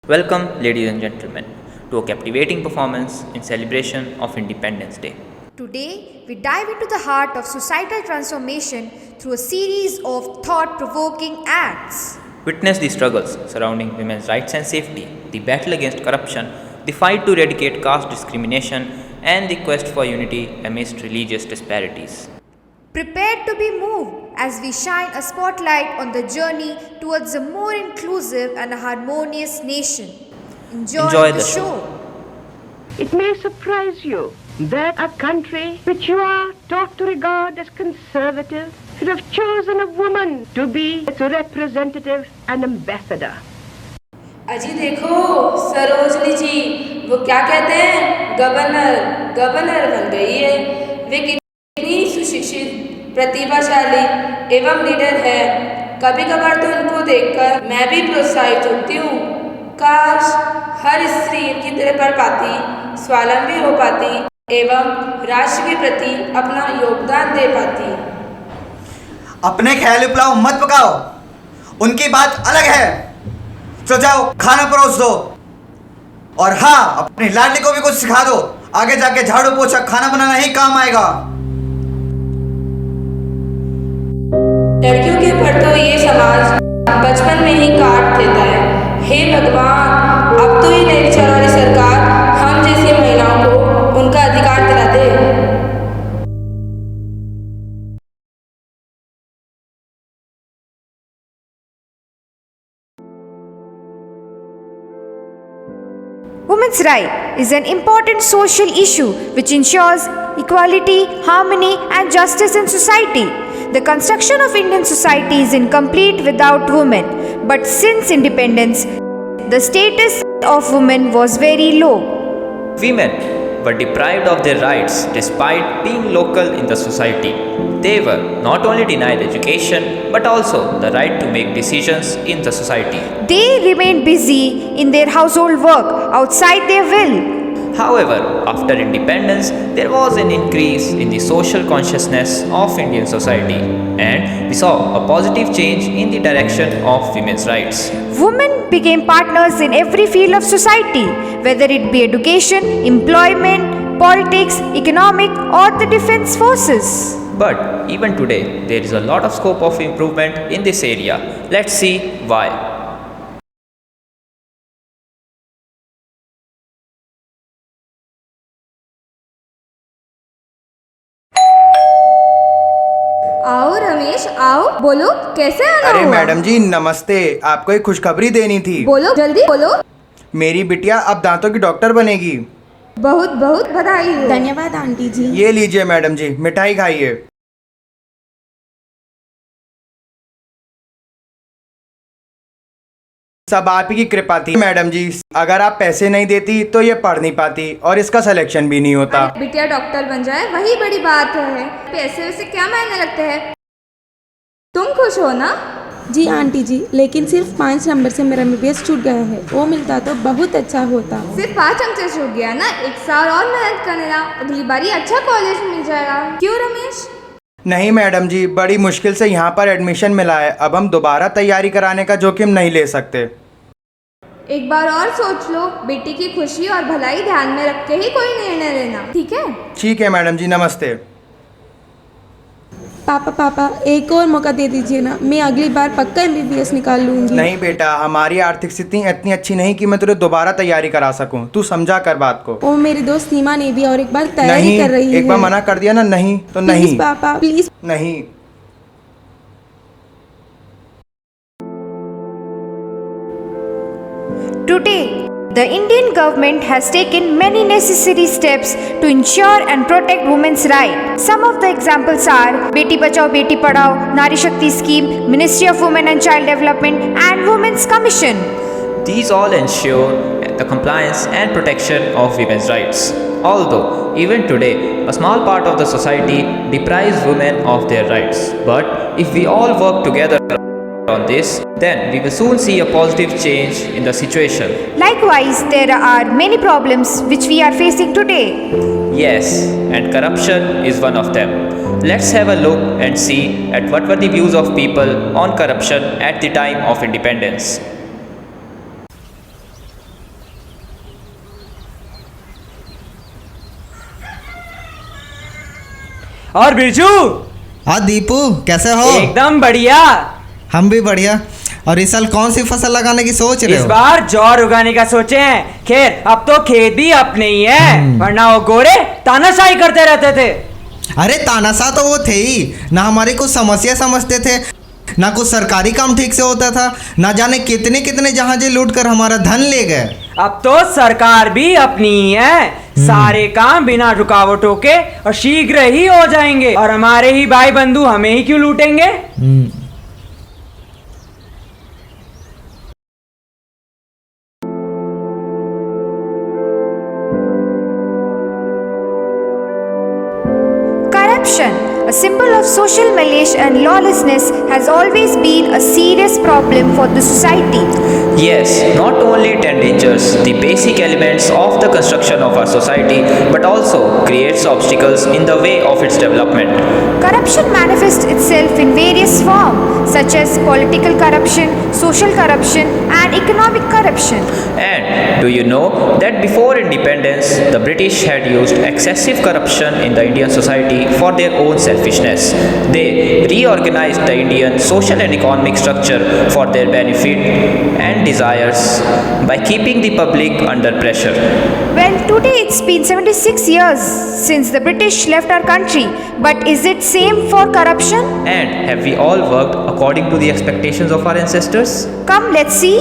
Welcome, ladies and gentlemen, to a captivating performance in celebration of Independence Day. Today, we dive into the heart of societal transformation through a series of thought provoking acts. Witness the struggles surrounding women's rights and safety, the battle against corruption, the fight to eradicate caste discrimination, and the quest for unity amidst religious disparities. Prepared to be moved as we shine a spotlight on the journey towards a more inclusive and harmonious nation. Enjoy the show. It may surprise you that a country which you are taught to regard as conservative should have chosen a woman to be its representative and ambassador. अजी देखो सरोजनी जी वो क्या कहते हैं governor बन गई है। वे कितनी सुशिक्षित प्रतिभाशाली एवं लीडर है। कभी कभार तो उनको देखकर मैं भी प्रोत्साहित होती हूँ। काश हर स्त्री इनकी तरह पढ़ पाती, स्वावलंबी हो पाती एवं राष्ट्र के प्रति अपना योगदान दे पाती। अपने ख्याली पुलाव मत पकाओ, उनकी बात अलग है। तो जाओ खाना परोस दो, और हाँ, अपनी लाडली को भी कुछ सिखा दो। आगे जाके झाड़ू पोछा खाना बनाना ही काम आएगा। लड़कियों के ऊपर तो ये समाज बचपन में ही काट देता है। हे भगवान, अब तो ये नई विचार वाली सरकार हम जैसी महिलाओं को उनका अधिकार दिला दे। Women's right is an important social issue which ensures equality, harmony, and justice in society. The construction of Indian society is incomplete without women, but since independence, the status of women was very low. Women were deprived of their rights despite being local in the society. They were not only denied education but also the right to make decisions in the society. They remained busy in their household work outside their will. However, after independence, there was an increase in the social consciousness of Indian society, and we saw a positive change in the direction of women's rights. Women became partners in every field of society, whether it be education, employment, politics, economic, or the defense forces. But even today, there is a lot of scope of improvement in this area. Let's see why. आओ रमेश, आओ, बोलो कैसे आना अरे हुआ? Madam जी नमस्ते, आपको एक खुशखबरी देनी थी। बोलो जल्दी बोलो। मेरी बिटिया अब दांतों की डॉक्टर बनेगी। बहुत बहुत बधाई हो। धन्यवाद आंटी जी। ये लीजिए मैडम जी, मिठाई खाइए। सब आप ही की कृपा थी मैडम जी। अगर आप पैसे नहीं देती तो ये पढ़ नहीं पाती और इसका सिलेक्शन भी नहीं होता। बिटिया डॉक्टर बन जाए वही बड़ी बात है। पैसे वैसे क्या मायने लगते हैं? तुम खुश हो ना? जी आंटी जी, लेकिन सिर्फ 5 नंबर से मेरा MBBS छूट गया है। वो मिलता तो बहुत अच्छा होता। सिर्फ 5 अंक से छूट गया ना? 1 साल और मेहनत करने ना, अगली बारी अच्छा कॉलेज मिल जाएगा। क्यों रमेश? नहीं मैडम जी, बड़ी मुश्किल से यहाँ पर एडमिशन मिला है। अब हम दोबारा तैयारी कराने का जोखिम नहीं ले सकते। एक बार और सोच लो। बेटी की खुशी और भलाई ध्यान में रख के ही कोई निर्णय लेना, ठीक है? ठीक है मैडम जी, नमस्ते। पापा एक और मौका दे दीजिए ना, मैं अगली बार पक्का MBBS निकाल लूंगी। नहीं बेटा, हमारी आर्थिक स्थिति इतनी अच्छी नहीं कि मैं तुझे दोबारा तैयारी करा सकूं। तू समझा कर बात को। वो मेरी दोस्त सीमा ने भी और एक बार तैयारी कर रही है। एक बार मना कर दिया ना, नहीं तो नहीं। प्लीज पापा प्लीज। नहीं। Today, the Indian government has taken many necessary steps to ensure and protect women's rights. Some of the examples are Beti Bachao Beti Padhao, Nari Shakti Scheme, Ministry of Women and Child Development, and Women's Commission. These all ensure the compliance and protection of women's rights. Although, even today, a small part of the society deprives women of their rights. But if we all work together on this, then we will soon see a positive change in the situation. Likewise, there are many problems which we are facing today. Yes, and corruption is one of them. Let's have a look and see at what were the views of people on corruption at the time of independence. और बिरजू हाँ दीपू, कैसे हो? एकदम बढ़िया। हम भी बढ़िया। और इस साल कौन सी फसल लगाने की सोच रहे इस हो? बार जौर उगाने का सोचे हैं। खैर अब तो खेत भी अपने ही है, वरना वो गोरे तानाशाही करते रहते थे। अरे तानाशाह तो वो थे ही ना, हमारी कुछ समस्या समझते थे, ना कुछ सरकारी काम ठीक से होता था, ना जाने कितने कितने जहाजें लूट कर हमारा धन ले गए। अब तो सरकार भी अपनी ही है, सारे काम बिना रुकावटों के और शीघ्र ही हो जाएंगे, और हमारे ही भाई बंधु हमें ही क्यों लूटेंगे। Corruption, a symbol of social malaise and lawlessness, has always been a serious problem for the society. Yes, not only it endangers the basic elements of the construction of our society, but also creates obstacles in the way of its development. Corruption manifests itself in various forms, such as political corruption, social corruption, and economic corruption. And do you know that before independence, the British had used excessive corruption in the Indian society for their own selfishness? They reorganized the Indian social and economic structure for their benefit and desires by keeping the public under pressure. Well, today it's been 76 years since the British left our country, but is it same for corruption? And have we all worked according to the expectations of our ancestors? Come, let's see.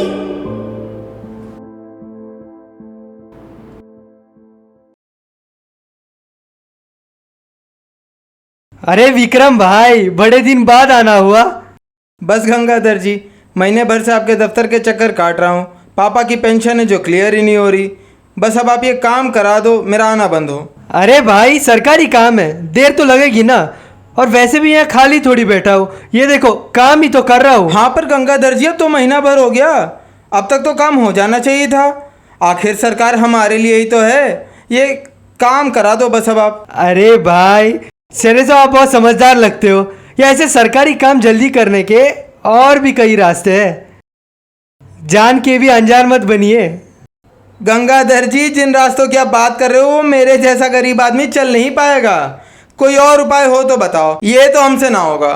अरे विक्रम भाई, बड़े दिन बाद आना हुआ। बस गंगाधर जी, महीने भर से आपके दफ्तर के चक्कर काट रहा हूँ। पापा की पेंशन है जो क्लियर ही नहीं हो रही। बस अब आप ये काम करा दो, मेरा आना बंद हो। अरे भाई, सरकारी काम है, देर तो लगेगी ना। और वैसे भी यहाँ खाली थोड़ी बैठा हूँ, ये देखो काम ही तो कर रहा हूँ। हाँ पर गंगाधर जी, अब तो महीना भर हो गया, अब तक तो काम हो जाना चाहिए था। आखिर सरकार हमारे लिए ही तो है, ये काम करा दो बस अब आप। अरे भाई, चले तो आप बहुत समझदार लगते हो। या ऐसे सरकारी काम जल्दी करने के और भी कई रास्ते हैं, जान के भी अनजान मत बनिए। गंगाधर जी, जिन रास्तों की आप बात कर रहे हो वो मेरे जैसा गरीब आदमी चल नहीं पाएगा। कोई और उपाय हो तो बताओ, ये तो हमसे ना होगा।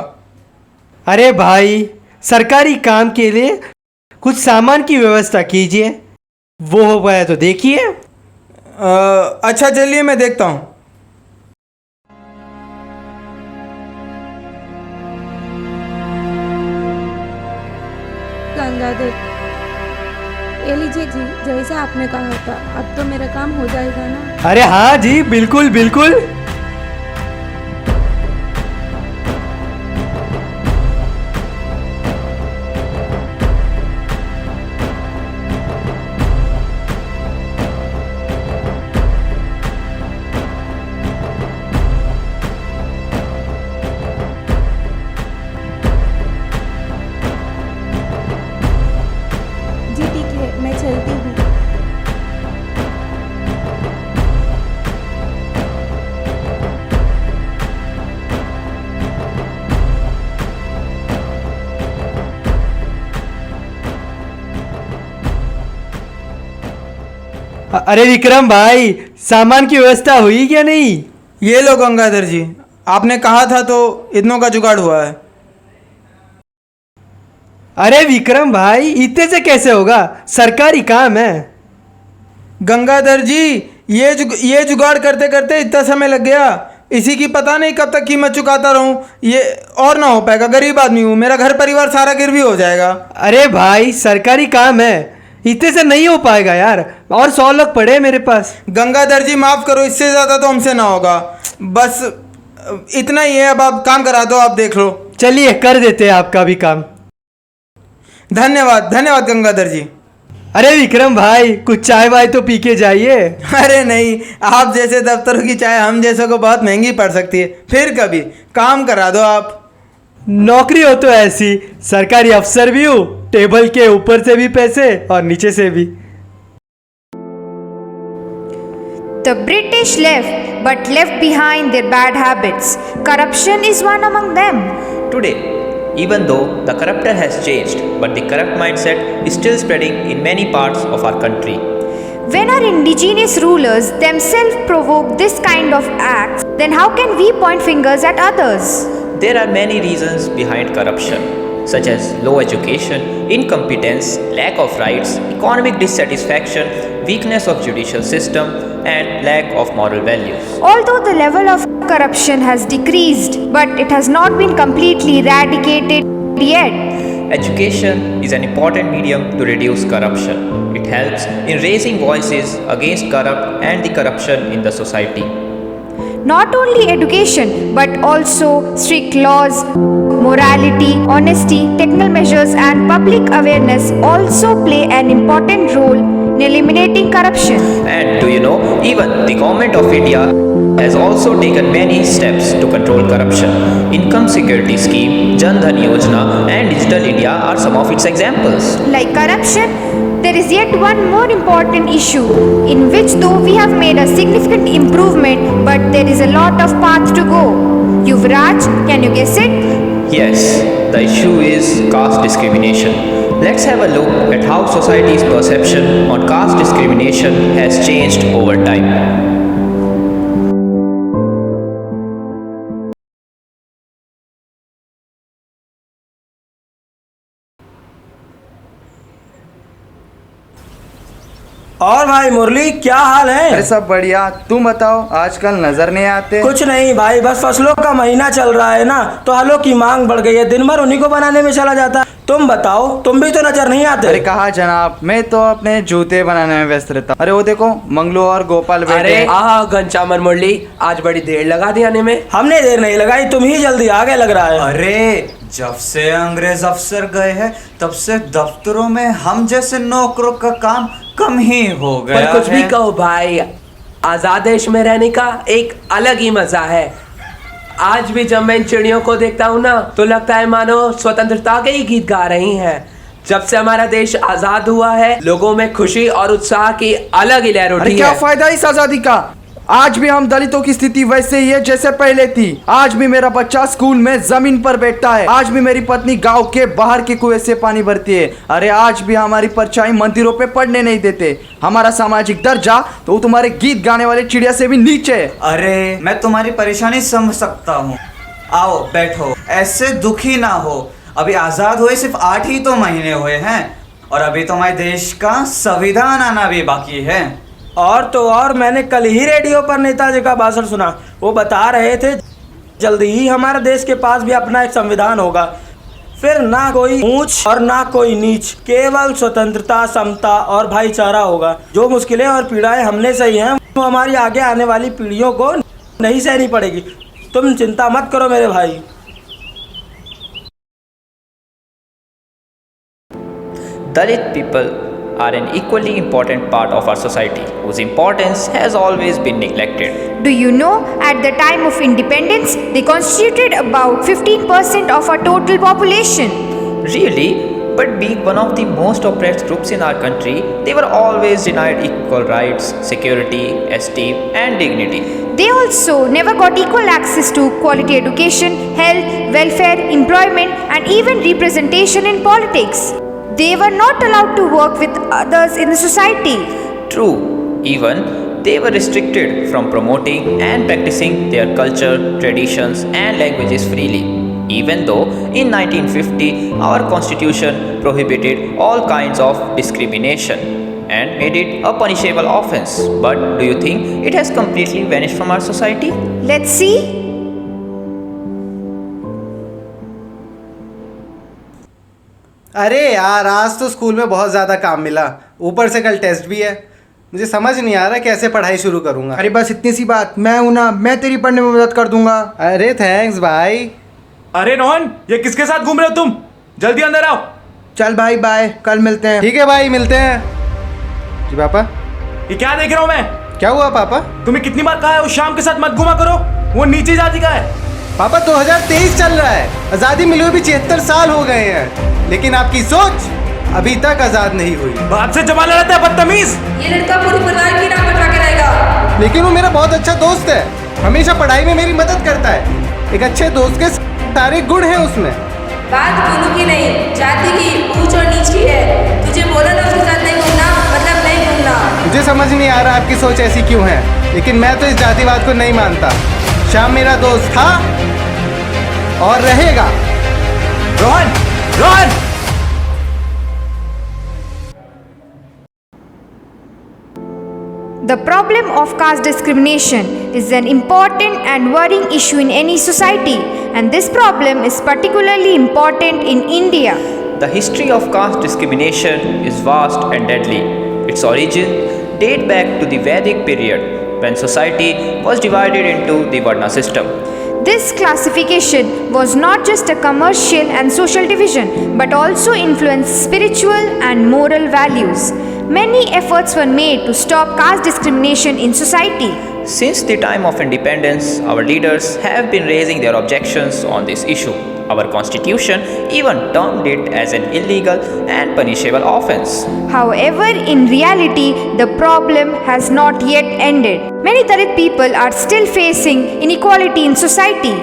अरे भाई, सरकारी काम के लिए कुछ सामान की व्यवस्था कीजिए, वो हो पाया तो देखिए। अच्छा चलिए, मैं देखता हूँ। गंगाधर, ये लीजिए जी, जैसा आपने कहा था, अब तो मेरा काम हो जाएगा ना? अरे हाँ जी, बिल्कुल बिल्कुल। जी ठीक है, मैं चलती हूँ। अरे विक्रम भाई, सामान की व्यवस्था हुई क्या नहीं? ये लो गंगाधर जी, आपने कहा था तो इतनों का जुगाड़ हुआ है। अरे विक्रम भाई, इतने से कैसे होगा, सरकारी काम है। गंगाधर जी, ये जुगाड़ करते करते इतना समय लग गया, इसी की पता नहीं कब तक कीमत चुकाता रहूं। ये और ना हो पाएगा, गरीब आदमी हूँ, मेरा घर परिवार सारा गिरवी हो जाएगा। अरे भाई, सरकारी काम है, इतने से नहीं हो पाएगा यार, और 100 लोग पड़े हैं मेरे पास। गंगाधर जी माफ़ करो, इससे ज़्यादा तो हमसे ना होगा। बस इतना ही है, अब आप काम करा दो, आप देख लो। चलिए, कर देते हैं आपका भी काम। धन्यवाद धन्यवाद गंगाधर जी। अरे विक्रम भाई, कुछ चाय वाय तो पी के जाइए। अरे नहीं, आप जैसे दफ्तरों की चाय हम जैसों को बहुत महंगी पड़ सकती है। फिर कभी काम करा दो आप। नौकरी हो तो ऐसी, सरकारी अफसर भी हूँ, टेबल के ऊपर से भी पैसे और नीचे से भी। The British left, but left behind their bad habits. Corruption is one among them. Today, even though the corrupter has changed, but the corrupt mindset is still spreading in many parts of our country. When our indigenous rulers themselves provoked this kind of acts, then how can we point fingers at others? There are many reasons behind corruption, such as low education, incompetence, lack of rights, economic dissatisfaction, weakness of judicial system, and lack of moral values. Although the level of corruption has decreased, but it has not been completely eradicated yet. Education is an important medium to reduce corruption. It helps in raising voices against corrupt and the corruption in the society. Not only education, but also strict laws, morality, honesty, technical measures, and public awareness also play an important role in eliminating corruption. And do you know, even the government of India has also taken many steps to control corruption. Income security scheme, Jan Dhan Yojana, and Digital India are some of its examples. Like corruption, there is yet one more important issue in which though we have made a significant improvement, but there is a lot of path to go. Yuvraj, can you guess it? Yes, the issue is caste discrimination. Let's have a look at how society's perception on caste discrimination has changed over time. और भाई मुरली, क्या हाल है? अरे सब बढ़िया, तुम बताओ, आजकल नजर नहीं आते। कुछ नहीं भाई, बस फसलों का महीना चल रहा है ना, तो हलों की मांग बढ़ गई है, दिन भर उन्हीं को बनाने में चला जाता है। तुम बताओ, तुम भी तो नजर नहीं आते। अरे कहा जनाब, मैं तो अपने जूते बनाने में व्यस्त रहता। अरे वो देखो, मंगलू और गोपाल बैठे। अरे घनश्याम मुरली, आज बड़ी देर लगा दी आने में। हमने देर नहीं लगाई, तुम ही जल्दी आगे लग रहा है। अरे जब से अंग्रेज अफसर गए हैं, तब से दफ्तरों में हम जैसे नौकरों का काम कम ही हो गया है। पर कुछ भी कहो भाई, आजाद देश में रहने का एक अलग ही मजा है। आज भी जब मैं इन चिड़ियों को देखता हूँ ना, तो लगता है मानो स्वतंत्रता के ही गीत गा रही हैं। जब से हमारा देश आजाद हुआ है, लोगों में खुशी और उत्साह की अलग ही लहर उठी है। क्या फायदा इस आजादी का? आज भी हम दलितों की स्थिति वैसे ही है जैसे पहले थी। आज भी मेरा बच्चा स्कूल में जमीन पर बैठता है। आज भी मेरी पत्नी गांव के बाहर के कुएं से पानी भरती है। अरे आज भी हमारी परछाई मंदिरों पे पड़ने नहीं देते। हमारा सामाजिक दर्जा तो तुम्हारे गीत गाने वाले चिड़िया से भी नीचे है। अरे मैं तुम्हारी परेशानी समझ सकता हूँ। आओ बैठो, ऐसे दुखी ना हो। अभी आजाद हुए सिर्फ 8 ही तो महीने हुए हैं, और अभी तो हमारे देश का संविधान आना भी बाकी है। और तो और, मैंने कल ही रेडियो पर नेताजी का भाषण सुना। वो बता रहे थे जल्दी ही हमारे देश के पास भी अपना एक संविधान होगा, फिर ना कोई ऊंच और ना कोई नीच, केवल स्वतंत्रता, समता और भाईचारा होगा। जो मुश्किलें और पीड़ाएं हमने सही हैं, वो हमारी आगे आने वाली पीढ़ियों को नहीं सहनी पड़ेगी। तुम चिंता मत करो मेरे भाई। Dalit people are an equally important part of our society, whose importance has always been neglected. Do you know, at the time of independence, they constituted about 15% of our total population. Really? But being one of the most oppressed groups in our country, they were always denied equal rights, security, esteem, and dignity. They also never got equal access to quality education, health, welfare, employment, and even representation in politics. They were not allowed to work with others in the society. True, even they were restricted from promoting and practicing their culture, traditions, and languages freely. Even though in 1950 our constitution prohibited all kinds of discrimination and made it a punishable offense. But do you think it has completely vanished from our society? Let's see. अरे यार, आज तो school में बहुत ज़्यादा काम मिला, ऊपर से कल टेस्ट भी है। मुझे समझ नहीं आ रहा कैसे पढ़ाई शुरू करूँगा। अरे बस इतनी सी बात, मैं हूं ना, मैं तेरी पढ़ने में मदद कर दूंगा। अरे थैंक्स भाई। अरे रोहन, ये किसके साथ घूम रहे हो तुम? जल्दी अंदर आओ। चल भाई, बाय, कल मिलते हैं। ठीक है भाई, मिलते हैं। जी पापा। ये क्या देख रहा हूँ मैं? क्या हुआ पापा? तुम्हें कितनी बार कहा है उस शाम के साथ मत घुमा करो, वो नीचे जाति का है। पापा 2023 चल रहा है, आज़ादी मिले हुए भी 76 साल हो गए हैं, लेकिन आपकी सोच अभी तक आज़ाद नहीं हुई। बाप से जमा लड़ाता है बदतमीज। ये लड़का पूरी परिवार की नाम कटवा के रहेगा। लेकिन वो मेरा बहुत अच्छा दोस्त है, हमेशा पढ़ाई में मेरी मदद करता है। एक अच्छे दोस्त के सारे गुण हैं उसमें। बात गुरु की नहीं, जाति की, ऊंच और नीच की है। तुझे बोला ना उसके साथ नहीं घूमना, मतलब नहीं घूमना। मुझे समझ नहीं आ रहा आपकी सोच ऐसी क्यों है, लेकिन मैं तो इस जातिवाद को नहीं मानता। श्याम मेरा दोस्त था और रहेगा। Rohan, Rohan! The problem of caste discrimination is an important and worrying issue in any society, and this problem is particularly important in India. The history of caste discrimination is vast and deadly. Its origins date back to the Vedic period when society was divided into the Varna system. This classification was not just a commercial and social division but also influenced spiritual and moral values. Many efforts were made to stop caste discrimination in society. Since the time of independence, our leaders have been raising their objections on this issue. Our constitution even termed it as an illegal and punishable offense. However, in reality, the problem has not yet ended. Many Dalit people are still facing inequality in society.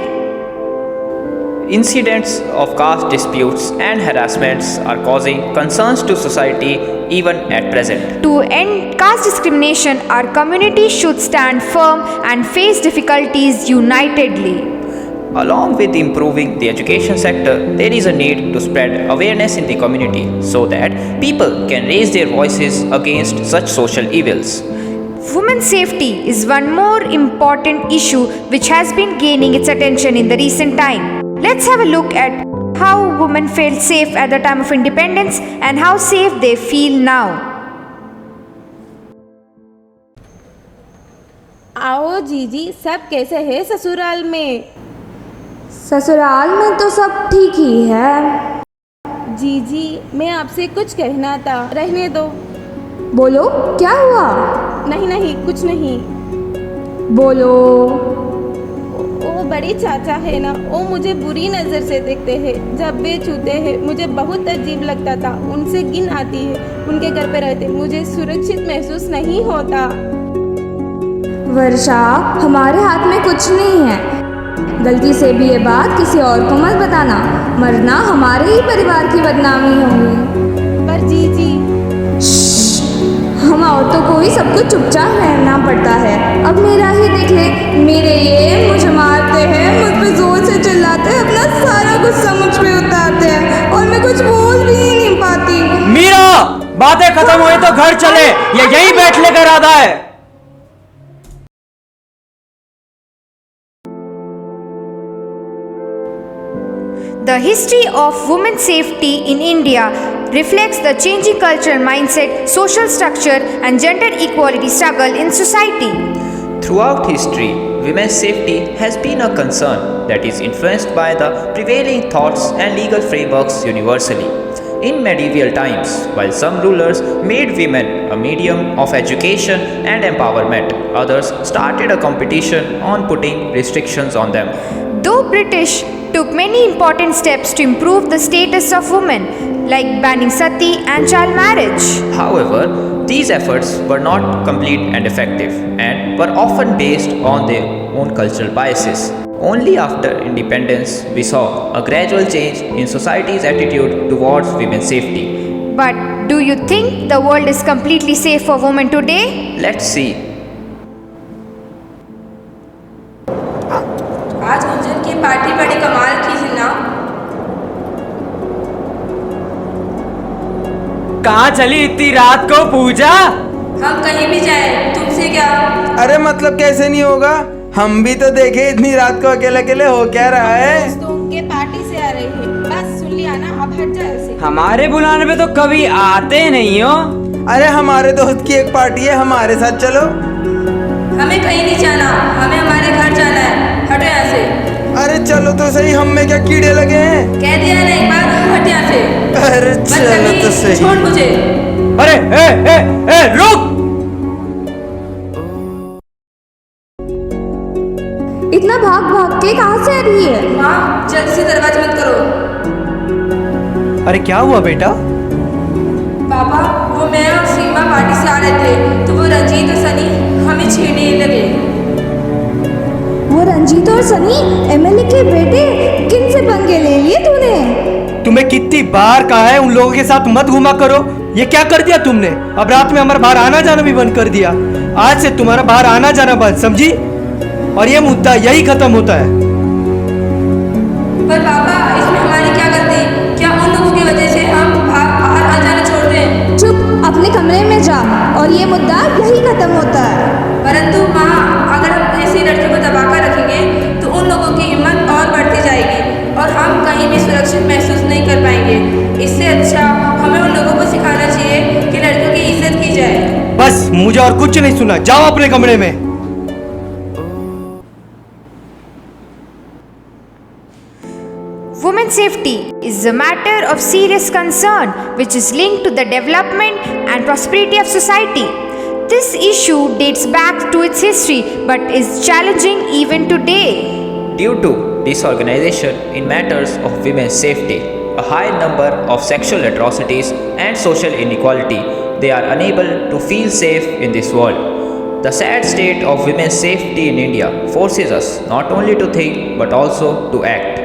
Incidents of caste disputes and harassments are causing concerns to society even at present. To end caste discrimination, our community should stand firm and face difficulties unitedly. Along with improving the education sector, there is a need to spread awareness in the community so that people can raise their voices against such social evils. Women's safety is one more important issue which has been gaining its attention in the recent time. Let's have a look at how women felt safe at the time of independence and how safe they feel now. आओ जीजी, सब कैसे है ससुराल में? ससुराल में तो सब ठीक ही है। जीजी, मैं आपसे कुछ कहना था, रहने दो। बोलो, क्या हुआ? नहीं नहीं, कुछ नहीं। बोलो। वो बड़े चाचा है ना, वो मुझे बुरी नज़र से देखते हैं। जब वे छूते हैं मुझे बहुत अजीब लगता था। उनसे घिन आती है। उनके घर पे रहते मुझे सुरक्षित महसूस नहीं होता। वर्षा, हमारे हाथ में कुछ नहीं है। गलती से भी ये बात किसी और को मत बताना, वरना हमारे ही परिवार की बदनामी होगी। पर जीजी, हम औरतों को ही सब कुछ चुपचाप रहना पड़ता है। अब मेरा ही देख ले, मेरे ये मुझे मारते हैं, मुझ पे जोर से चिल्लाते हैं, अपना सारा गुस्सा मुझ पे उतारते हैं और मैं कुछ बोल भी नहीं पाती। मीरा, बातें खत्म हुई तो घर चले, ये यही बैठने का इरादा है। The history of women's safety in India reflects the changing cultural mindset, social structure, and gender equality struggle in society. Throughout history, women's safety has been a concern that is influenced by the prevailing thoughts and legal frameworks universally. In medieval times, while some rulers made women a medium of education and empowerment, others started a competition on putting restrictions on them. Though British took many important steps to improve the status of women, like banning sati and child marriage. However, these efforts were not complete and effective and were often based on their own cultural biases. Only after independence, we saw a gradual change in society's attitude towards women's safety. But do you think the world is completely safe for women today? Let's see. आज गुंजन की party बड़ी कमाल की थी ना। कहाँ चली इतनी रात को पूजा? हम कहीं भी जाएं, तुमसे क्या? अरे मतलब कैसे नहीं होगा, हम भी तो देखे इतनी रात को अकेले अकेले हो क्या रहा है। दोस्तों के पार्टी से आ रही है, बस सुन लिया ना, अब हट जा ऐसे। हमारे बुलाने पे तो कभी आते नहीं हो। अरे हमारे दोस्त की एक पार्टी है, हमारे साथ चलो। हमें कहीं नहीं जाना, हमें हमारे घर जाना है, हटो यहाँ से। अरे चलो तो सही, हम में क्या कीड़े लगे हैं? कह दिया ना एक बार, हट यहाँ से। अरे चलो तो सही। छोड़ मुझे। अरे रुक! इतना भाग भाग के कहाँ से आ रही है? माँ, जल्दी से दरवाजा बंद करो। अरे क्या हुआ बेटा? पापा, वो मैं और सीमा पार्टी से आ रहे थे, तो वो रंजीत और सनी हमें छेड़ने लगे। वो रंजीत और सनी एमएलए के बेटे, किन से पंगे ले लिए तूने? तुम्हें कितनी बार कहा है उन लोगों के साथ मत घुमा करो। ये क्या कर दिया तुमने? अब रात में हमारा बाहर आना जाना भी बंद कर दिया। आज से तुम्हारा बाहर आना जाना बंद, समझी? और ये मुद्दा यही खत्म होता है। पर पापा, इसमें हमारी क्या गलती? क्या उन लोगों की वजह से हम बाहर आ जाना छोड़ दें? चुप, अपने कमरे में जा और ये मुद्दा यही खत्म होता है। परंतु माँ, अगर हम ऐसी लड़कियों को दबाकर रखेंगे तो उन लोगों की हिम्मत और बढ़ती जाएगी और हम कहीं भी सुरक्षित महसूस नहीं कर पाएंगे। इससे अच्छा हमें उन लोगों को सिखाना चाहिए कि लड़कियों की इज्जत की जाए। बस, मुझे और कुछ नहीं सुना, जाओ अपने कमरे में। Women's safety is a matter of serious concern which is linked to the development and prosperity of society. This issue dates back to its history but is challenging even today. Due to disorganization in matters of women's safety, a high number of sexual atrocities and social inequality, they are unable to feel safe in this world. The sad state of women's safety in India forces us not only to think but also to act.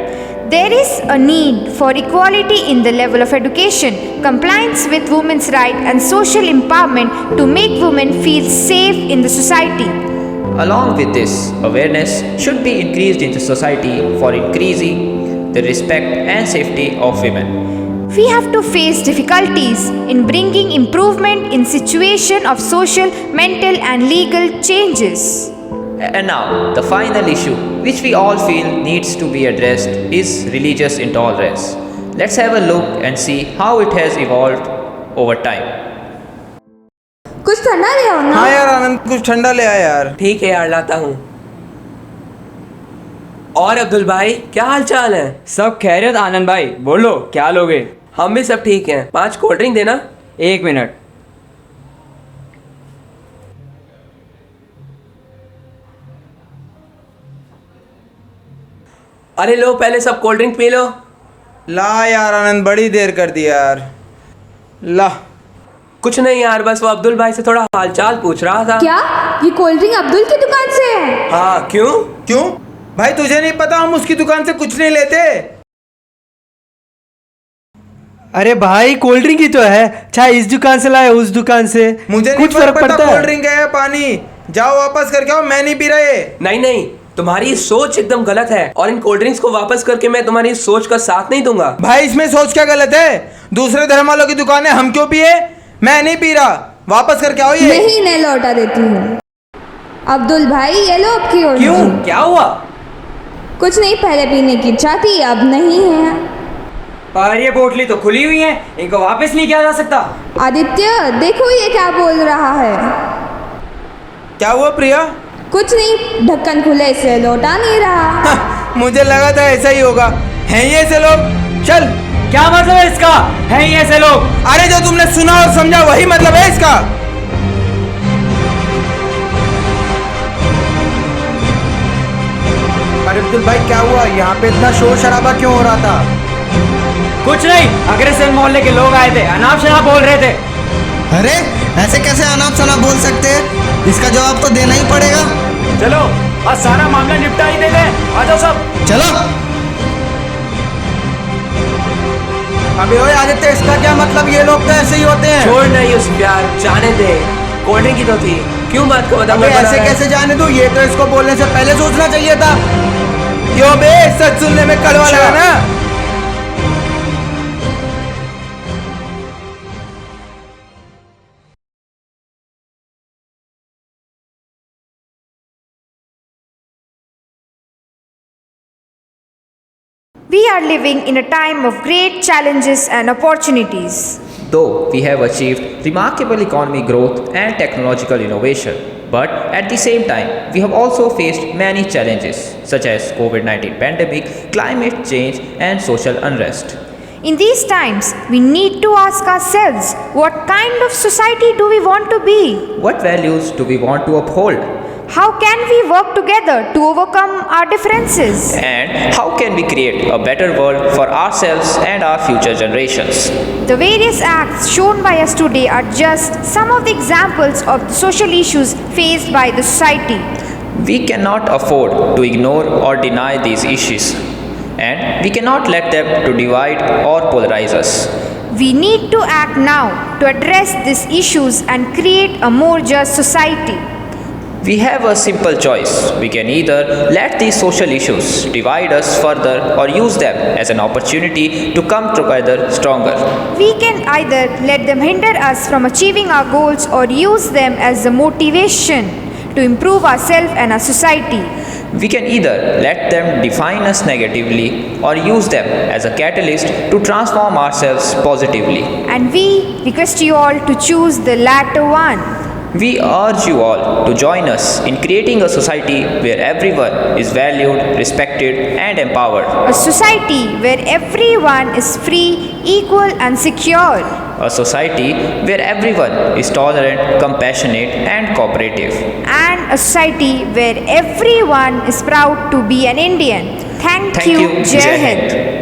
There is a need for equality in the level of education, compliance with women's rights and social empowerment to make women feel safe in the society. Along with this, awareness should be increased in the society for increasing the respect and safety of women. We have to face difficulties in bringing improvement in situation of social, mental and legal changes. And now, the final issue which we all feel needs to be addressed is religious intolerance. Let's have a look and see how it has evolved over time. कुछ ठंडा ले आओ ना। हाँ यार आनंद, कुछ ठंडा ले आया यार। ठीक है यार, लाता हूँ। और अब्दुल भाई, क्या हाल चाल है? सब खैरियत आनंद भाई, बोलो क्या लोगे? हम भी सब ठीक हैं। 5 कोल्ड ड्रिंक देना। 1 मिनट। अरे लो, पहले सब कोल्ड ड्रिंक पी लो। ला यार आनंद, बड़ी देर कर दी यार। ला। कुछ नहीं यार, बस वो अब्दुल भाई से थोड़ा हालचाल पूछ रहा था। क्या ये कोल्ड ड्रिंक अब्दुल की दुकान से है? हाँ, क्यों? क्यों भाई, तुझे नहीं पता हम उसकी दुकान से कुछ नहीं लेते? अरे भाई, कोल्ड ड्रिंक ही तो है, चाहे इस दुकान से लाए उस दुकान से, मुझे कुछ नहीं फर्क पड़ता है? कोल्ड ड्रिंक है पानी, जाओ वापस करके आओ, मैं नहीं पी रहा ये। नहीं नहीं, तुम्हारी सोच एकदम गलत है और इन कोल्ड ड्रिंक्स को वापस करके मैं तुम्हारी सोच का साथ नहीं दूंगा। भाई इसमें सोच क्या गलत है? दूसरे धर्म वालों की दुकान है, हम क्यों पिए? मैं नहीं पी रहा, वापस करके आओ ये। नहीं, मैं लौटा देती हूँ। अब्दुल भाई, ये लो आपकी कोल्ड क्यों, ड्रिंक। क्या हुआ? कुछ नहीं, पहले पीने की इच्छा थी, अब नहीं है। पर ये बोतलें तो खुली हुई हैं, इनको वापस नहीं किया जा सकता। आदित्य, देखो ये क्या बोल रहा है। क्या हुआ प्रिया? कुछ नहीं, ढक्कन खुले से लौटा नहीं रहा। मुझे लगा था ऐसा ही होगा। हैं ये ऐसे लोग? चल। क्या मतलब है इसका, हैं ये ऐसे लोग? अरे जो तुमने सुना और समझा वही मतलब है इसका। अरे अब्दुल भाई, क्या हुआ? यहाँ पे इतना शोर शराबा क्यों हो रहा था? कुछ नहीं, अग्रसेन मोहल्ले के लोग आए थे, अनाप शनाप बोल रहे थे। अरे ऐसे कैसे अनाप शनाप बोल सकते हैं? इसका जवाब तो देना ही पड़ेगा। चलो आज सारा मामला निपटा ही देते हैं, आ जाओ सब। चलो। अबे ओए आदित्य, इसका क्या मतलब? ये लोग तो ऐसे ही होते हैं। छोड़ नहीं उस प्यार, जाने दे। कोल्ड ड्रिंक ही तो थी, क्यों बात को बदल? ऐसे कैसे जाने दूं? ये तो इसको बोलने से पहले सोचना चाहिए था। क्यों बे, सच सुनने में कड़वा लगा ना? We are living in a time of great challenges and opportunities. Though we have achieved remarkable economic growth and technological innovation, but at the same time, we have also faced many challenges such as COVID-19 pandemic, climate change, and social unrest. In these times, we need to ask ourselves, what kind of society do we want to be? What values do we want to uphold? How can we work together to overcome our differences? And how can we create a better world for ourselves and our future generations? The various acts shown by us today are just some of the examples of the social issues faced by the society. We cannot afford to ignore or deny these issues, and we cannot let them to divide or polarize us. We need to act now to address these issues and create a more just society. We have a simple choice. We can either let these social issues divide us further or use them as an opportunity to come together stronger. We can either let them hinder us from achieving our goals or use them as a motivation to improve ourselves and our society. We can either let them define us negatively or use them as a catalyst to transform ourselves positively. And we request you all to choose the latter one. We urge you all to join us in creating a society where everyone is valued, respected, and empowered. A society where everyone is free, equal, and secure. A society where everyone is tolerant, compassionate, and cooperative. And a society where everyone is proud to be an Indian. Thank you. Jai Hind.